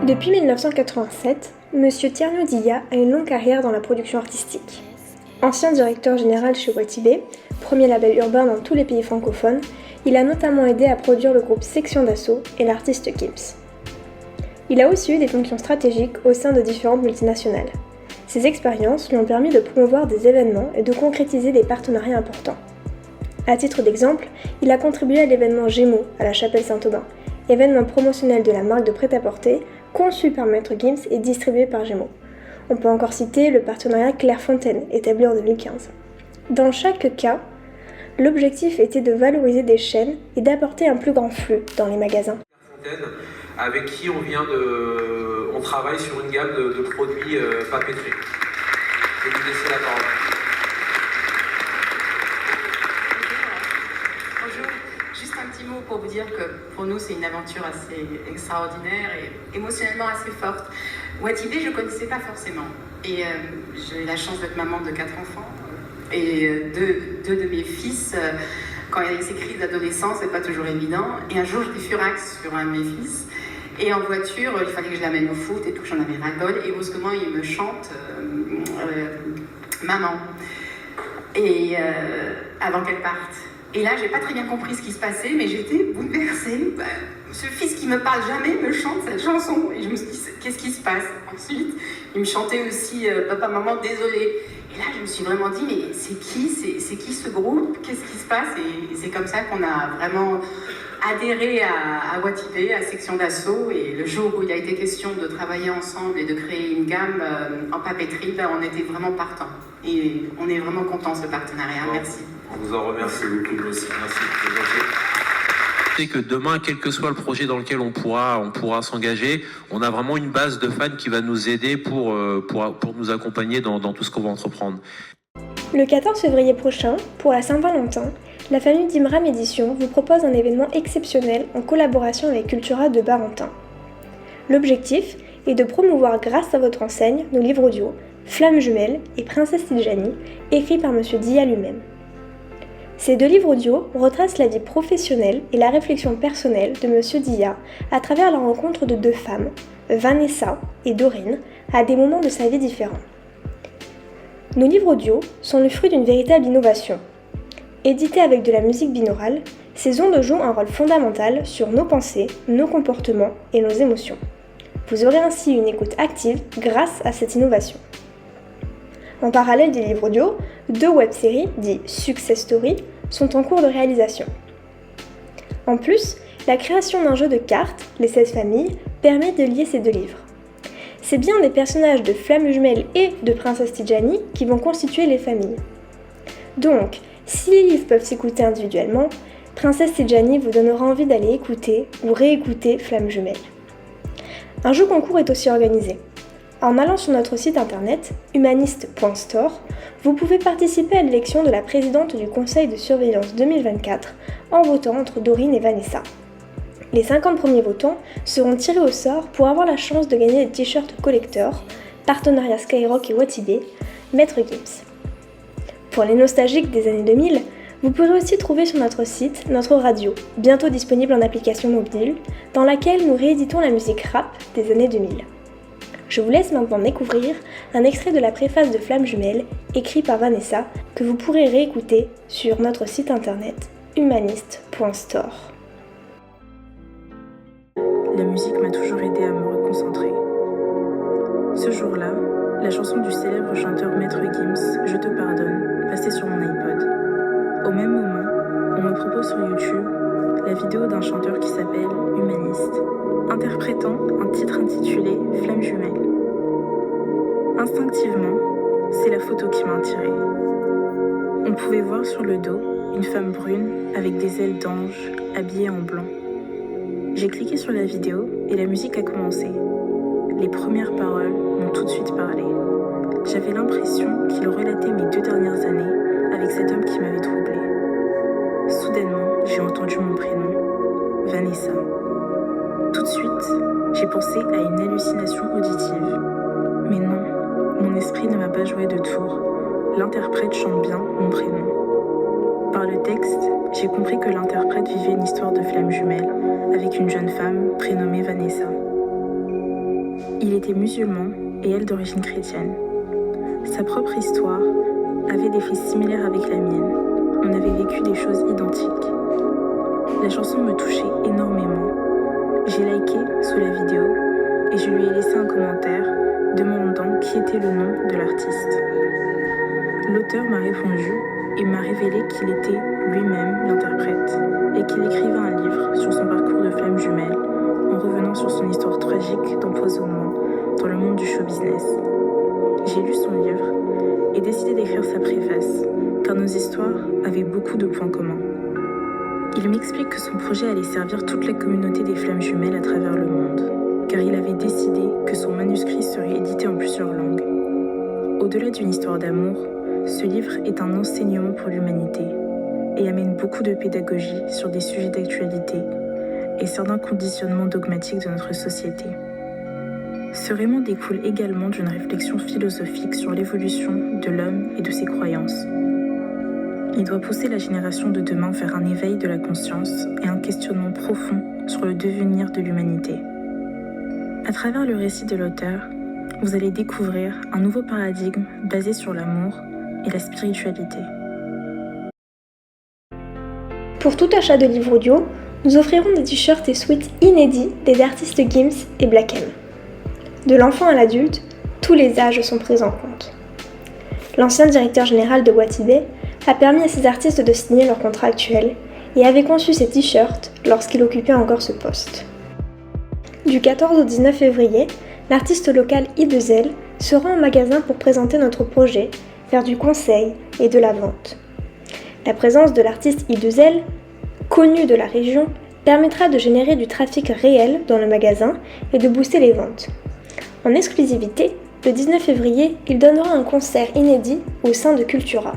Depuis 1987, M. Tierno Dia a une longue carrière dans la production artistique. Ancien directeur général chez Watibé, premier label urbain dans tous les pays francophones, il a notamment aidé à produire le groupe Section d'Assaut et l'artiste Gims. Il a aussi eu des fonctions stratégiques au sein de différentes multinationales. Ces expériences lui ont permis de promouvoir des événements et de concrétiser des partenariats importants. À titre d'exemple, il a contribué à l'événement Gémeaux à la Chapelle Saint-Aubin, événement promotionnel de la marque de prêt-à-porter conçu par Maître Gims et distribué par Gémeaux. On peut encore citer le partenariat Clairefontaine, établi en 2015. Dans chaque cas, l'objectif était de valoriser des chaînes et d'apporter un plus grand flux dans les magasins. Avec qui on travaille sur une gamme de produits papeterie. Je vais vous laisser la parole. Bonjour, juste un petit mot pour vous dire que pour nous c'est une aventure assez extraordinaire et émotionnellement assez forte. Watibé je ne connaissais pas forcément et j'ai la chance d'être maman de 4 enfants et deux de mes fils. Quand il y a ces crises d'adolescence, c'est pas toujours évident. Et un jour, je dis furax sur un de mes fils. Et en voiture, il fallait que je l'amène au foot et tout, j'en avais ras-le-bol. Et brusquement, il me chante Maman. Et avant qu'elle parte. Et là, j'ai pas très bien compris ce qui se passait, mais j'étais bouleversée. Ce fils qui me parle jamais me chante cette chanson. Et je me suis dit, qu'est-ce qui se passe? Ensuite, il me chantait aussi Papa, maman, désolé. Et là, je me suis vraiment dit, mais c'est qui ce groupe? Qu'est-ce qui se passe? Et c'est comme ça qu'on a vraiment adhéré à Watibé, à Section d'Assaut. Et le jour où il a été question de travailler ensemble et de créer une gamme en papeterie, là, on était vraiment partants. Et on est vraiment contents de ce partenariat. Bon, merci. On vous en remercie beaucoup aussi. Merci. C'est que demain, quel que soit le projet dans lequel on pourra s'engager, on a vraiment une base de fans qui va nous aider pour nous accompagner dans tout ce qu'on va entreprendre. Le 14 février prochain, pour la Saint-Valentin, la famille d'Imram Éditions vous propose un événement exceptionnel en collaboration avec Cultura de Barentin. L'objectif est de promouvoir grâce à votre enseigne nos livres audio, Flammes jumelles et Princesse Tidjani, écrits par M. Dia lui-même. Ces 2 livres audio retracent la vie professionnelle et la réflexion personnelle de M. Dia à travers la rencontre de 2 femmes, Vanessa et Dorine, à des moments de sa vie différents. Nos livres audio sont le fruit d'une véritable innovation. Édités avec de la musique binaurale, ces ondes jouent un rôle fondamental sur nos pensées, nos comportements et nos émotions. Vous aurez ainsi une écoute active grâce à cette innovation. En parallèle des livres audio, 2 web-séries, dites Success Story, sont en cours de réalisation. En plus, la création d'un jeu de cartes, les 16 familles, permet de lier ces 2 livres. C'est bien des personnages de Flammes jumelles et de Princesse Tidjani qui vont constituer les familles. Donc, si les livres peuvent s'écouter individuellement, Princesse Tidjani vous donnera envie d'aller écouter ou réécouter Flammes jumelles. Un jeu concours est aussi organisé. En allant sur notre site internet humaniste.store, vous pouvez participer à l'élection de la présidente du Conseil de surveillance 2024 en votant entre Dorine et Vanessa. Les 50 premiers votants seront tirés au sort pour avoir la chance de gagner des t-shirts collector, partenariat Skyrock et Watibé, Maître Gims. Pour les nostalgiques des années 2000, vous pourrez aussi trouver sur notre site notre radio, bientôt disponible en application mobile, dans laquelle nous rééditons la musique rap des années 2000. Je vous laisse maintenant découvrir un extrait de la préface de Flammes jumelles, écrit par Vanessa, que vous pourrez réécouter sur notre site internet humaniste.store. La musique m'a toujours aidé à me reconcentrer. Ce jour-là, la chanson du célèbre chanteur Maître Gims, Je te pardonne, passait sur mon iPod. Au même moment, on me propose sur YouTube la vidéo d'un chanteur qui s'appelle Humaniste, interprétant un titre intitulé Flammes jumelles. Instinctivement, c'est la photo qui m'a attirée. On pouvait voir sur le dos une femme brune avec des ailes d'ange habillée en blanc. J'ai cliqué sur la vidéo et la musique a commencé. Les premières paroles m'ont tout de suite parlé. J'avais l'impression qu'il relatait mes 2 dernières années avec cet homme qui m'avait troublée. Soudainement, j'ai entendu mon prénom, Vanessa. Tout de suite, j'ai pensé à une hallucination auditive. Mais non, mon esprit ne m'a pas joué de tour. L'interprète chante bien mon prénom. Par le texte, j'ai compris que l'interprète vivait une histoire de flammes jumelles avec une jeune femme prénommée Vanessa. Il était musulman et elle d'origine chrétienne. Sa propre histoire avait des faits similaires avec la mienne. On avait vécu des choses identiques. La chanson me touchait énormément. J'ai liké sous la vidéo et je lui ai laissé un commentaire demandant qui était le nom de l'artiste. L'auteur m'a répondu et m'a révélé qu'il était lui-même l'interprète et qu'il écrivait un livre sur son parcours de flamme jumelle en revenant sur son histoire tragique d'empoisonnement dans le monde du show business. J'ai lu son livre et décidé d'écrire sa préface, car nos histoires avaient beaucoup de points communs. Il m'explique que son projet allait servir toute la communauté des flammes jumelles à travers le monde, car il avait décidé que son manuscrit serait édité en plusieurs langues. Au-delà d'une histoire d'amour, ce livre est un enseignement pour l'humanité et amène beaucoup de pédagogie sur des sujets d'actualité et certains conditionnements dogmatiques de notre société. Ce roman découle également d'une réflexion philosophique sur l'évolution de l'homme et de ses croyances. Il doit pousser la génération de demain vers un éveil de la conscience et un questionnement profond sur le devenir de l'humanité. À travers le récit de l'auteur, vous allez découvrir un nouveau paradigme basé sur l'amour et la spiritualité. Pour tout achat de livre audio, nous offrirons des t-shirts et sweats inédits des artistes Gims et Black M. De l'enfant à l'adulte, tous les âges sont pris en compte. L'ancien directeur général de Watibé a permis à ces artistes de signer leur contrat actuel et avait conçu ces t-shirts lorsqu'il occupait encore ce poste. Du 14 au 19 février, l'artiste local I2L se rend en magasin pour présenter notre projet, faire du conseil et de la vente. La présence de l'artiste I2L, connu de la région, permettra de générer du trafic réel dans le magasin et de booster les ventes. En exclusivité, le 19 février, il donnera un concert inédit au sein de Cultura.